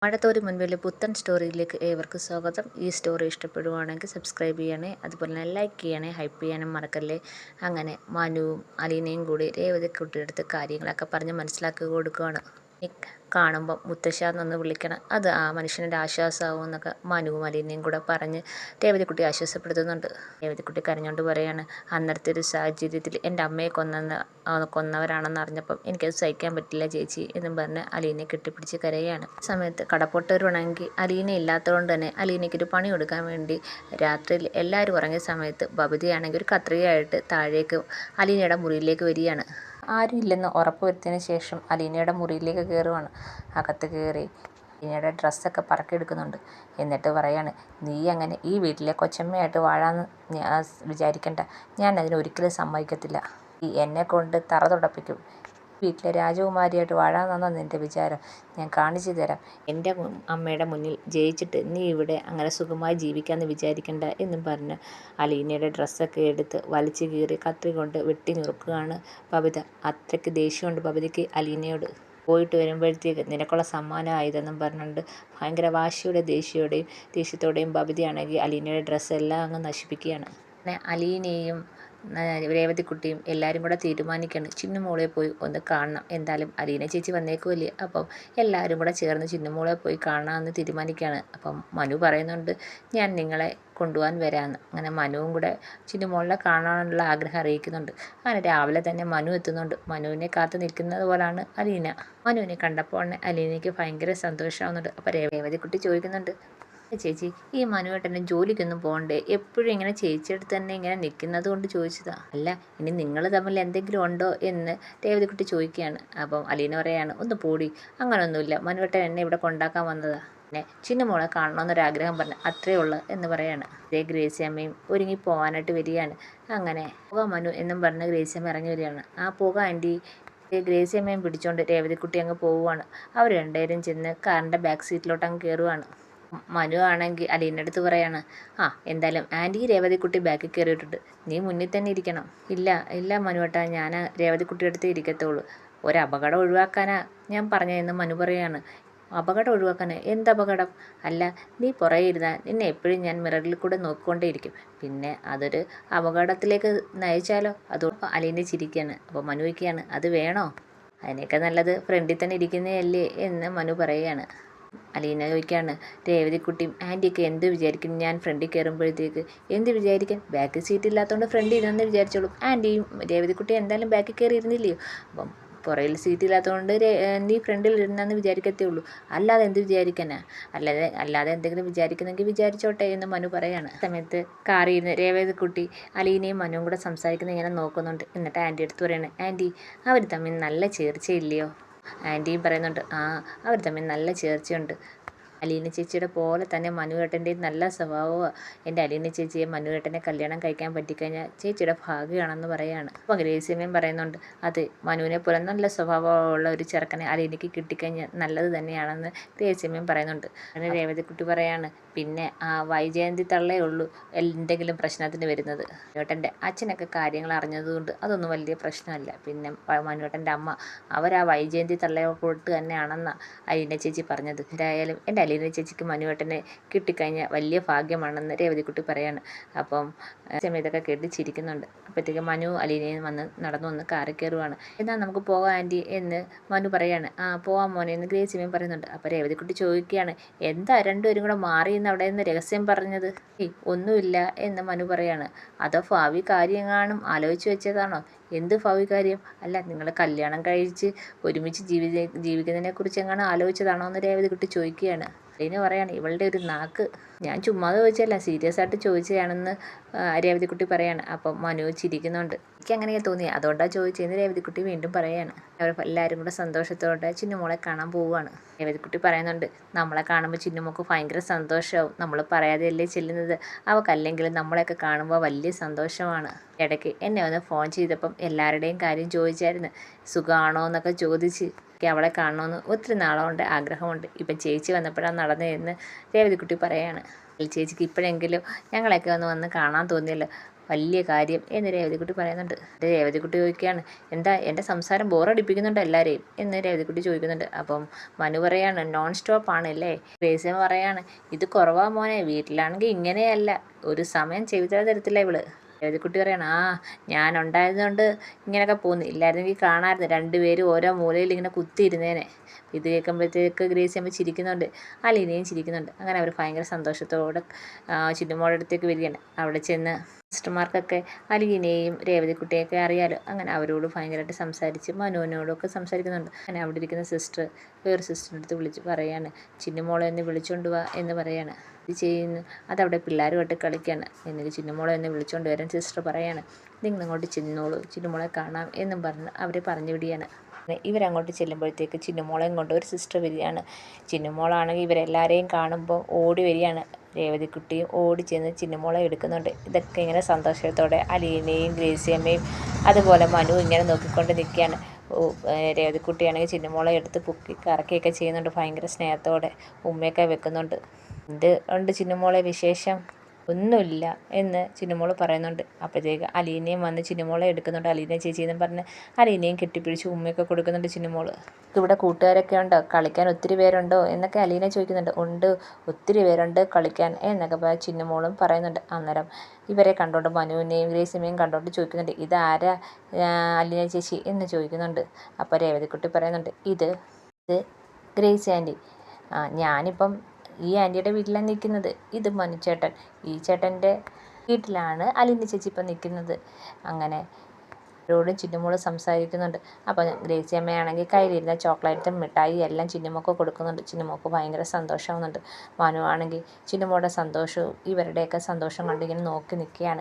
മഴത്തോരു മുൻപിലെ പുത്തൻ സ്റ്റോറിയിലേക്ക് ഏവർക്കും സ്വാഗതം. ഈ സ്റ്റോറി ഇഷ്ടപ്പെടുവാണെങ്കിൽ സബ്സ്ക്രൈബ് ചെയ്യണേ, അതുപോലെ തന്നെ ലൈക്ക് ചെയ്യണേ, ഹൈപ്പ് ചെയ്യാനും മറക്കല്ലേ. അങ്ങനെ മനുവും അലീനയും കൂടി രേവതിക്കുട്ടിയെടുത്ത് കാര്യങ്ങളൊക്കെ പറഞ്ഞ് മനസ്സിലാക്കി കൊടുക്കുകയാണ്. കാണുമ്പോൾ മുത്തശ്ശ എന്നൊന്ന് വിളിക്കണം, അത് ആ മനുഷ്യൻ്റെ ആശ്വാസമാവും എന്നൊക്കെ മനുവും അലീനയും കൂടെ പറഞ്ഞ് രേവതിക്കുട്ടി ആശ്വാസപ്പെടുത്തുന്നുണ്ട്. രേവതിക്കുട്ടി കരഞ്ഞുകൊണ്ട് പറയാണ്, അന്നത്തെ ഒരു സാഹചര്യത്തിൽ എൻ്റെ അമ്മയെ കൊന്നവരാണെന്ന് അറിഞ്ഞപ്പം എനിക്കത് സഹിക്കാൻ പറ്റില്ല ചേച്ചി എന്നും പറഞ്ഞ് അലീനയെ കെട്ടിപ്പിടിച്ച് കരയാണ്. സമയത്ത് കടപ്പൊട്ടവരുണെങ്കിൽ അലീന ഇല്ലാത്തതുകൊണ്ട് തന്നെ അലീനയ്ക്കൊരു പണി കൊടുക്കാൻ വേണ്ടി രാത്രിയിൽ എല്ലാവരും ഉറങ്ങിയ സമയത്ത് ബബിതയാണെങ്കിൽ ഒരു കത്രികയായിട്ട് താഴേക്ക് അലീനയുടെ മുറിയിലേക്ക് വരികയാണ്. ആരും ഇല്ലെന്ന് ഉറപ്പ് വരുത്തിയതിന് ശേഷം അലീനയുടെ മുറിയിലേക്ക് കയറുവാണ്. അകത്ത് കയറി അലീനയുടെ ഡ്രസ്സൊക്കെ പറക്കിയെടുക്കുന്നുണ്ട്. എന്നിട്ട് പറയാണ്, നീ അങ്ങനെ ഈ വീട്ടിലെ കൊച്ചമ്മയായിട്ട് വാഴാന്ന് വിചാരിക്കണ്ട, ഞാൻ അതിനൊരിക്കലും സമ്മതിക്കത്തില്ല. എന്നെ കൊണ്ട് തറ തുടപ്പിക്കും. വീട്ടിലെ രാജകുമാരിയായിട്ട് വാഴാമെന്നാണോ നിൻ്റെ വിചാരം? ഞാൻ കാണിച്ചു തരാം. എൻ്റെ അമ്മയുടെ മുന്നിൽ ജയിച്ചിട്ട് നീ ഇവിടെ അങ്ങനെ സുഖമായി ജീവിക്കാമെന്ന് വിചാരിക്കണ്ട എന്നും പറഞ്ഞ് അലീനയുടെ ഡ്രസ്സൊക്കെ എടുത്ത് വലിച്ചു കീറി കത്രി കൊണ്ട് വെട്ടി നുറുക്കുകയാണ് ബബിത. അത്രയ്ക്ക് ദേഷ്യമുണ്ട് ബബിതയ്ക്ക് അലീനയോട്. പോയിട്ട് വരുമ്പോഴത്തേക്ക് നിനക്കുള്ള സമ്മാനമായതെന്നും പറഞ്ഞുകൊണ്ട് ഭയങ്കര വാശിയുടെ ദേഷ്യത്തോടെയും ബബിതയാണെങ്കിൽ അലീനയുടെ ഡ്രസ്സെല്ലാം അങ്ങ് നശിപ്പിക്കുകയാണ്. പിന്നെ അലീനയും രേവതിക്കുട്ടിയും എല്ലാവരും കൂടെ തീരുമാനിക്കുകയാണ്, ചിന്നുമോളെ പോയി ഒന്ന് കാണണം. എന്തായാലും അലീന ചേച്ചി വന്നേക്കുമല്ലേ, അപ്പം എല്ലാവരും കൂടെ ചേർന്ന് ചിന്നുമോളെ പോയി കാണാമെന്ന് തീരുമാനിക്കുകയാണ്. അപ്പം മനു പറയുന്നുണ്ട്, ഞാൻ നിങ്ങളെ കൊണ്ടുപോകാൻ വരാമെന്ന്. അങ്ങനെ മനുവും കൂടെ ചിന്നുമോളെ കാണാനുള്ള ആഗ്രഹം അറിയിക്കുന്നുണ്ട്. അങ്ങനെ രാവിലെ തന്നെ മനു എത്തുന്നുണ്ട്. മനുവിനെ കാത്തു നിൽക്കുന്നത് പോലാണ് അലീന. മനുവിനെ കണ്ടപ്പോൾ അലീനയ്ക്ക് ഭയങ്കര സന്തോഷമാവുന്നുണ്ട്. അപ്പോൾ രേവതിക്കുട്ടി ചോദിക്കുന്നുണ്ട്, ചേച്ചി ഈ മനുവേട്ടന് ജോലിക്കൊന്നും പോകണ്ടേ? എപ്പോഴും ഇങ്ങനെ ചേച്ചിയെടുത്ത് തന്നെ ഇങ്ങനെ നിൽക്കുന്നത് കൊണ്ട് ചോദിച്ചതാ. അല്ല, ഇനി നിങ്ങൾ തമ്മിൽ എന്തെങ്കിലും ഉണ്ടോ എന്ന് രേവതിക്കുട്ടി ചോദിക്കുകയാണ്. അപ്പം അലീന പറയാണ്, ഒന്ന് പോടി, അങ്ങനൊന്നുമില്ല, മനുവേട്ടൻ എന്നെ ഇവിടെ കൊണ്ടാക്കാൻ വന്നതാ. പിന്നെ ചിന്നുമോളെ കാണണമെന്നൊരാഗ്രഹം പറഞ്ഞു, അത്രേ ഉള്ളു എന്ന് പറയാണ്. അതേ ഗ്രേസി അമ്മയും ഒരുങ്ങി പോകാനായിട്ട് വരികയാണ്. അങ്ങനെ പോകാം മനു എന്നും പറഞ്ഞ് ഗ്രേസി അമ്മ ഇറങ്ങി വരികയാണ്. ആ പോകാം ആൻറ്റി. ഗ്രേസി അമ്മയും പിടിച്ചോണ്ട് രേവതിക്കുട്ടി അങ്ങ് പോവുകയാണ്. അവർ രണ്ടുപേരും ചെന്ന് കാറിൻ്റെ ബാക്ക് സീറ്റിലോട്ട് അങ്ങ് കയറുവാണ്. മനു ആണെങ്കിൽ അലീനയുടെ അടുത്ത് പറയാണ്, എന്തായാലും ആൻറ്റി രേവതിക്കുട്ടി ബാക്കിൽ കയറിയിട്ടുണ്ട്, നീ മുന്നിൽ തന്നെ ഇരിക്കണം. ഇല്ല ഇല്ല മനുവേട്ടാ, ഞാൻ രേവതിക്കുട്ടിയുടെ അടുത്ത് ഇരിക്കത്തുള്ളൂ. ഒരപകടം ഒഴിവാക്കാനാ ഞാൻ പറഞ്ഞതെന്ന് മനു പറയാണ്. അപകടം ഒഴിവാക്കാൻ? എന്തപകടം? അല്ല, നീ പുറകെ ഇരുന്നാൽ നിന്നെ എപ്പോഴും ഞാൻ മിററിൽ കൂടെ നോക്കിക്കൊണ്ടേയിരിക്കും, പിന്നെ അതൊരു അപകടത്തിലേക്ക് നയിച്ചാലോ? അതോടൊപ്പം അലീന ചിരിക്കുകയാണ്. അപ്പോൾ മനു വയ്ക്കുകയാണ്, അത് വേണോ? അതിനൊക്കെ നല്ലത് ഫ്രണ്ടിൽ തന്നെ ഇരിക്കുന്നതല്ലേ എന്ന് മനു പറയുകയാണ്. അലീന ചോദിക്കുകയാണ്, രേവതിക്കുട്ടിയും ആൻറ്റിയൊക്കെ എന്ത് വിചാരിക്കും ഞാൻ ഫ്രണ്ടിൽ കയറുമ്പോഴത്തേക്ക്? എന്ത് വിചാരിക്കാൻ? ബാക്ക് സീറ്റ് ഇല്ലാത്തതുകൊണ്ട് ഫ്രണ്ടിൽ ഇരുന്നെന്ന് വിചാരിച്ചോളും. ആൻറ്റിയും രേവതിക്കുട്ടി എന്തായാലും ബാക്കിൽ കയറി ഇരുന്നില്ലയോ, അപ്പം പുറകിൽ സീറ്റ് ഇല്ലാത്തതുകൊണ്ട് നീ ഫ്രണ്ടിൽ ഇരുന്നെന്ന് വിചാരിക്കത്തേ ഉള്ളൂ, അല്ലാതെ എന്ത് വിചാരിക്കാനാ? അല്ലാതെ എന്തെങ്കിലും വിചാരിക്കുന്നെങ്കിൽ വിചാരിച്ചോട്ടെ എന്ന് മനു പറയാണ്. സമയത്ത് കാറിൽ ഇരുന്ന് രേവതിക്കുട്ടി അലീനയും മനുവും കൂടെ സംസാരിക്കുന്നത് ഇങ്ങനെ നോക്കുന്നുണ്ട്. എന്നിട്ട് ആൻറ്റി അടുത്ത് പറയാണ്, ആൻറ്റി അവർ തമ്മിൽ നല്ല ചേർച്ചയില്ലയോ? ആൻറ്റിയും പറയുന്നുണ്ട്, അവർ തമ്മിൽ നല്ല ചേർച്ചയുണ്ട്. അലീന ചേച്ചിയുടെ പോലെ തന്നെ മനുവേട്ടൻ്റെയും നല്ല സ്വഭാവമാണ്. എൻ്റെ അലീന ചേച്ചിയെ മനുവേട്ടനെ കല്യാണം കഴിക്കാൻ പറ്റിക്കഴിഞ്ഞാൽ ചേച്ചിയുടെ ഭാഗ്യമാണെന്ന് പറയാണ്. അപ്പോൾ ഗ്രേസിയമ്മയും പറയുന്നുണ്ട്, അത് മനുവിനെ പോലെ നല്ല സ്വഭാവമുള്ള ഒരു ചെറുക്കനെ അലീനയ്ക്ക് കിട്ടിക്കഴിഞ്ഞാൽ നല്ലത് തന്നെയാണെന്ന് ഗ്രേസിയമ്മയും പറയുന്നുണ്ട്. അങ്ങനെ രേവതിക്കുട്ടി പറയാണ്, പിന്നെ ആ വൈജയന്തി തള്ളേ ഉള്ളൂ എന്തെങ്കിലും പ്രശ്നത്തിന് വരുന്നത്. മനുവേട്ടൻ്റെ അച്ഛനൊക്കെ കാര്യങ്ങൾ അറിഞ്ഞതുകൊണ്ട് അതൊന്നും വലിയ പ്രശ്നമല്ല. പിന്നെ മനുവേട്ടൻ്റെ അമ്മ അവരാ വൈജയന്തി തള്ളയെ കൊണ്ട് തന്നെയാണെന്നാണ് അലീന ചേച്ചി പറഞ്ഞത്. എന്തായാലും എൻ്റെ അലീന ചേച്ചിക്ക് മനുവേട്ടനെ കിട്ടിക്കഴിഞ്ഞാൽ വലിയ ഭാഗ്യമാണെന്ന് രേവതിക്കുട്ടി പറയാണ്. അപ്പം ഇതൊക്കെ കേട്ട് ചിരിക്കുന്നുണ്ട്. അപ്പോഴത്തേക്ക് മനു അലീനയും നടന്നു വന്ന് കാറിൽ കയറുവാണ്. എന്നാൽ നമുക്ക് പോകാം ആൻറ്റി എന്ന് മനു പറയാണ്. പോകാം മോനെ എന്ന് ഗ്രേസിയമ്മയും പറയുന്നുണ്ട്. അപ്പോൾ രേവതിക്കുട്ടി ചോദിക്കുകയാണ്, എന്താ രണ്ടുപേരും കൂടെ മാറി എന്ന് അവിടെ നിന്ന് രഹസ്യം പറഞ്ഞത്? ഒന്നുമില്ല എന്ന് മനു പറയാണ്. അതോ ഭാവി കാര്യം കാണും ആലോചിച്ച് വെച്ചതാണോ? എന്ത് ഭാവി കാര്യം? അല്ല, നിങ്ങൾ കല്യാണം കഴിച്ച് ഒരുമിച്ച് ജീവിക്കുന്നതിനെ കുറിച്ച് എങ്ങാനും ആലോചിച്ചതാണോ എന്ന് രേവതിക്കുട്ടി ചോദിക്കുകയാണ്. അലീന പറയാണ്, ഇവളുടെ ഒരു നാക്ക്, ഞാൻ ചുമ്മാതെ ചോദിച്ചതല്ല, സീരിയസ് ആയിട്ട് ചോദിച്ചതാണെന്ന് രേവതിക്കുട്ടി പറയാണ്. അപ്പം മനു ചിരിക്കുന്നുണ്ട്. എനിക്ക് അങ്ങനെയാണ് തോന്നിയത്, അതുകൊണ്ടാണ് ചോദിച്ചതെന്ന് രേവതിക്കുട്ടി വീണ്ടും പറയാണ്. അവർ എല്ലാവരും കൂടെ സന്തോഷത്തോടെ ചിന്നുമോളെ കാണാൻ പോവുകയാണ്. രേവതിക്കുട്ടി പറയുന്നുണ്ട്, നമ്മളെ കാണുമ്പോൾ ചിന്നുമോൾക്ക് ഭയങ്കര സന്തോഷമാവും, നമ്മൾ പറയാതെയല്ലേ ചെല്ലുന്നത്, അവൾക്കല്ലെങ്കിലും നമ്മളെയൊക്കെ കാണുമ്പോൾ വലിയ സന്തോഷമാണ്. ഇടയ്ക്ക് എന്നെ ഒന്ന് ഫോൺ ചെയ്തപ്പം എല്ലാവരുടെയും കാര്യം ചോദിച്ചായിരുന്നു, സുഖമാണോ എന്നൊക്കെ ചോദിച്ച്. അവളെ കാണണമെന്ന് ഒത്തിരി നാളുകൊണ്ട് ആഗ്രഹമുണ്ട്, ഇപ്പം ചേച്ചി വന്നപ്പോഴാണ് നടന്നതെന്ന് രേവതിക്കുട്ടി പറയാണ്. ചേച്ചിക്ക് ഇപ്പോഴെങ്കിലും ഞങ്ങളെയൊക്കെ വന്ന് കാണാൻ തോന്നിയല്ലോ, വലിയ കാര്യം എന്ന് രേവതിക്കുട്ടി പറയുന്നുണ്ട്. രേവതിക്കുട്ടി ചോദിക്കുകയാണ്, എന്താ എൻ്റെ സംസാരം ബോറടിപ്പിക്കുന്നുണ്ട് എല്ലാവരെയും എന്ന് രേവതിക്കുട്ടി ചോദിക്കുന്നുണ്ട്. അപ്പം മനു പറയാണ്, നോൺ സ്റ്റോപ്പ് ആണല്ലേ. ഗ്രേസിയമ്മ പറയാണ്, ഇത് കുറവാ മോനെ, വീട്ടിലാണെങ്കിൽ ഇങ്ങനെയല്ല, ഒരു സമയം ചെവിതല തരത്തില്ല ഇവള്. രേവതിക്കുട്ടി പറയാണ്, ഞാൻ ഉണ്ടായതുകൊണ്ട് ഇങ്ങനെയൊക്കെ പോകുന്നു, ഇല്ലായിരുന്നെങ്കിൽ കാണാമായിരുന്നു രണ്ടുപേരും ഓരോ മൂലയിൽ ഇങ്ങനെ കുത്തിയിരുന്നേനെ. ഇത് കേൾക്കുമ്പോഴത്തേക്ക് ഗ്രേസിയമ്മ ചിരിക്കുന്നുണ്ട്, അലീനയും ചിരിക്കുന്നുണ്ട്. അങ്ങനെ അവർ ഭയങ്കര സന്തോഷത്തോടെ ചിന്നുമോളുടെ അടുത്തേക്ക് വരികയാണ്. അവിടെ ചെന്ന് സിസ്റ്റർമാർക്കൊക്കെ അലീനയെയും രേവതിക്കുട്ടിയൊക്കെ അറിയാലോ. അങ്ങനെ അവരോട് ഭയങ്കരമായിട്ട് സംസാരിച്ച് മനുവിനോടൊക്കെ സംസാരിക്കുന്നുണ്ട്. അങ്ങനെ അവിടെ ഇരിക്കുന്ന സിസ്റ്റർ വേറെ സിസ്റ്ററിൻ്റെ അടുത്ത് വിളിച്ച് പറയാണ്, ചിന്നുമോളെ ഒന്ന് വിളിച്ചോണ്ട് വാ എന്ന് പറയാണ്. ഇത് ചെയ്യുന്നു, അതവിടെ പിള്ളേരുമായിട്ട് കളിക്കുകയാണ്. എന്നിട്ട് ചിന്നുമോളെ ഒന്ന് വിളിച്ചോണ്ട് വരാൻ സിസ്റ്റർ പറയാണ്. നിങ്ങൾ അങ്ങോട്ട് ചെന്നോളൂ, ചിന്നുമോളെ കാണാം എന്നും പറഞ്ഞ് അവരെ പറഞ്ഞു വിടുകയാണ്. ഇവരങ്ങോട്ട് ചെല്ലുമ്പോഴത്തേക്ക് ചിന്നുമോളെയും കൊണ്ട് ഒരു സിസ്റ്റർ വരികയാണ്. ചിന്നുമോളാണെങ്കിൽ ഇവരെല്ലാവരെയും കാണുമ്പോൾ ഓടി വരികയാണ്. രേവതിക്കുട്ടിയും ഓടി ചെന്ന് ചിന്നുമോളെ എടുക്കുന്നുണ്ട്. ഇതൊക്കെ ഇങ്ങനെ സന്തോഷത്തോടെ അലീനയും ഗ്രേസിയമ്മയും അതുപോലെ മനു ഇങ്ങനെ നോക്കിക്കൊണ്ട് നിൽക്കുകയാണ്. രേവതിക്കുട്ടിയാണെങ്കിൽ ചിന്നുമോളെ എടുത്ത് പൊക്കി കറക്കുകയൊക്കെ ചെയ്യുന്നുണ്ട്. ഭയങ്കര സ്നേഹത്തോടെ ഉമ്മയൊക്കെ വെക്കുന്നുണ്ട്. എന്ത് ഉണ്ട് ചിന്നുമോളെ വിശേഷം? ഒന്നുമില്ല എന്ന് ചിന്നുമോൾ പറയുന്നുണ്ട്. അപ്പോഴത്തേക്ക് അലീനയും വന്ന് ചിന്നുമോളെ എടുക്കുന്നുണ്ട്. അലീന ചേച്ചി എന്നും പറഞ്ഞ് അലീനയും കെട്ടിപ്പിടിച്ച് ഉമ്മയൊക്കെ കൊടുക്കുന്നുണ്ട് ചിന്നുമോൾ. ഇവിടെ കൂട്ടുകാരൊക്കെ ഉണ്ടോ, കളിക്കാൻ ഒത്തിരി പേരുണ്ടോ എന്നൊക്കെ അലീന ചോദിക്കുന്നുണ്ട്. ഉണ്ട്, ഒത്തിരി പേരുണ്ട് കളിക്കാൻ എന്നൊക്കെ ചിന്നുമോളും പറയുന്നുണ്ട്. അന്നേരം ഇവരെ കണ്ടോണ്ട് മനുവിനെയും ഗ്രേസിയമ്മയും കണ്ടോണ്ട് ചോദിക്കുന്നുണ്ട്, ഇതാരാ അലീന ചേച്ചി എന്ന് ചോദിക്കുന്നുണ്ട്. അപ്പോൾ രേവതിക്കുട്ടി പറയുന്നുണ്ട്, ഇത് ഗ്രേസി ആൻറ്റി. ഞാനിപ്പം ഈ ആൻറ്റിയുടെ വീട്ടിലാണ് നിൽക്കുന്നത്. ഇത് മനുച്ചേട്ടൻ, ഈ ചേട്ടൻ്റെ വീട്ടിലാണ് അലീന ചേച്ചി ഇപ്പം നിൽക്കുന്നത്. അങ്ങനെ ോടും ചിന്നുമോള് സംസാരിക്കുന്നുണ്ട്. അപ്പം ഗ്രേസി അമ്മയാണെങ്കിൽ കയ്യിലിരുന്ന ചോക്ലേറ്റും മിഠായി എല്ലാം ചിന്നുമോൾക്ക് കൊടുക്കുന്നുണ്ട്. ചിന്നുമോൾക്ക് ഭയങ്കര സന്തോഷമാവുന്നുണ്ട്. മനു ആണെങ്കിൽ ചിന്നുമോളുടെ സന്തോഷവും ഇവരുടെയൊക്കെ സന്തോഷം കണ്ട് ഇങ്ങനെ നോക്കി നിൽക്കുകയാണ്.